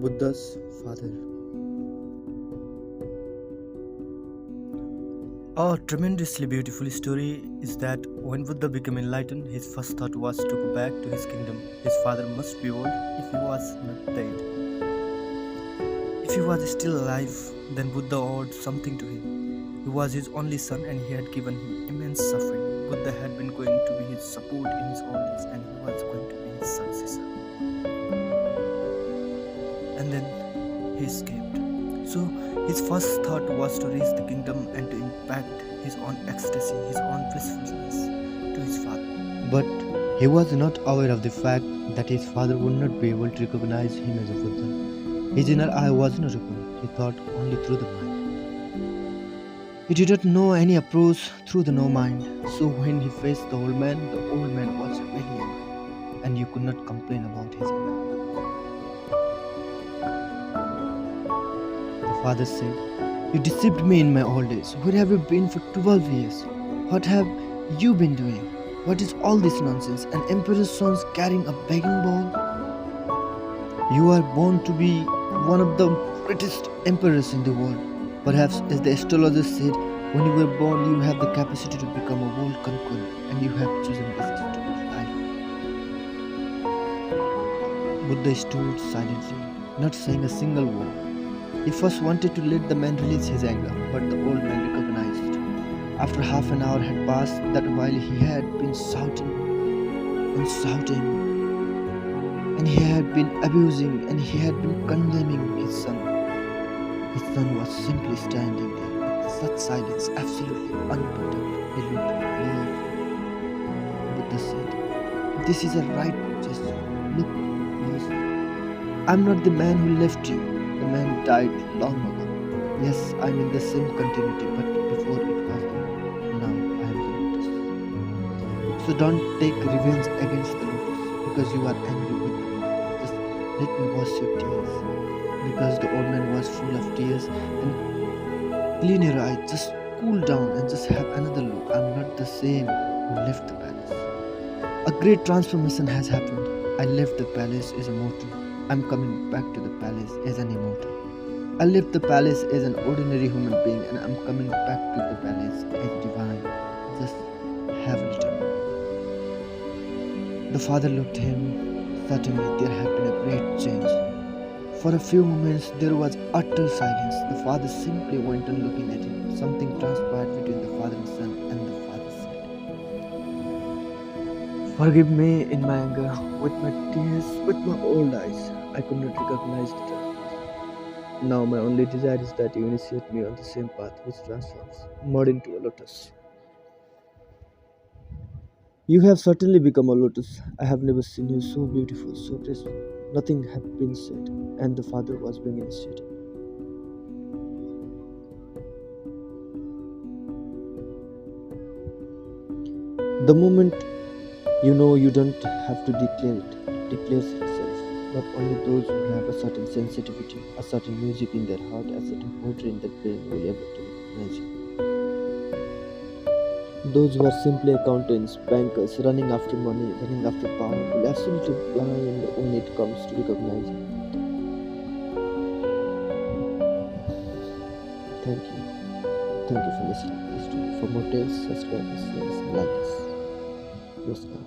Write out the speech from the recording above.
Buddha's father. A tremendously beautiful story is that when Buddha became enlightened, his first thought was to go back to his kingdom. His father must be old if he was not dead. If he was still alive, then Buddha owed something to him. He was his only son and he had given him immense suffering. Buddha had been going to be his support in his old age and he was going to be his successor. And then he escaped. So his first thought was to reach the kingdom and to impact his own ecstasy, his own blissfulness to his father. But he was not aware of the fact that his father would not be able to recognize him as a Buddha. His inner eye was not open, he thought only through the mind. He did not know any approach through the no mind. So when he faced the old man was very angry, and you could not complain about his anger. The father said, "You deceived me in my old age. Where have you been for 12 years? What have you been doing? What is all this nonsense? An emperor's son carrying a begging bowl? You are born to be one of the greatest emperors in the world. Perhaps, as the astrologer said, when you were born, you have the capacity to become a world conqueror, and you have chosen this stupid life." Buddha stood silently, not saying a single word. He first wanted to let the man release his anger, but the old man recognized, after half an hour had passed, that while he had been shouting and shouting, and he had been abusing and he had been condemning his son was simply standing there with such silence, absolutely unperturbed. He looked relieved. Buddha said, "This is a right gesture. Look, please. I'm not the man who left you. The man died long ago. Yes, I'm in the same continuity, but before it was there. Now I am the Lotus. So don't take revenge against the Lotus because you are angry with the Lotus. Just let me wash your tears." Because the old man was full of tears, and clean your eyes, just cool down and just have another look. I'm not the same who left the palace. A great transformation has happened. I left the palace as a mortal. I'm coming back to the palace as an immortal. I left the palace as an ordinary human being and I'm coming back to the palace as divine. Just have a little more. The father looked at him. Suddenly there had been a great change. For a few moments there was utter silence. The father simply went on looking at him. Something transpired between the father and son, and the father said, "Forgive me in my anger, with my tears, with my old eyes. I could not recognize the transformation. Now my only desire is that you initiate me on the same path which transforms mud into a lotus." "You have certainly become a lotus. I have never seen you so beautiful, so graceful." Nothing had been said, and the father was being initiated. The moment you know, you don't have to declare it. It declares itself. Not only those who have a certain sensitivity, a certain music in their heart, a certain poetry in their brain will able to recognize you. Those who are simply accountants, bankers, running after money, running after power, will absolutely blind when it comes to recognizing. Thank you. Thank you for listening to this story. For more tales, subscribe us, like us. Namaskar.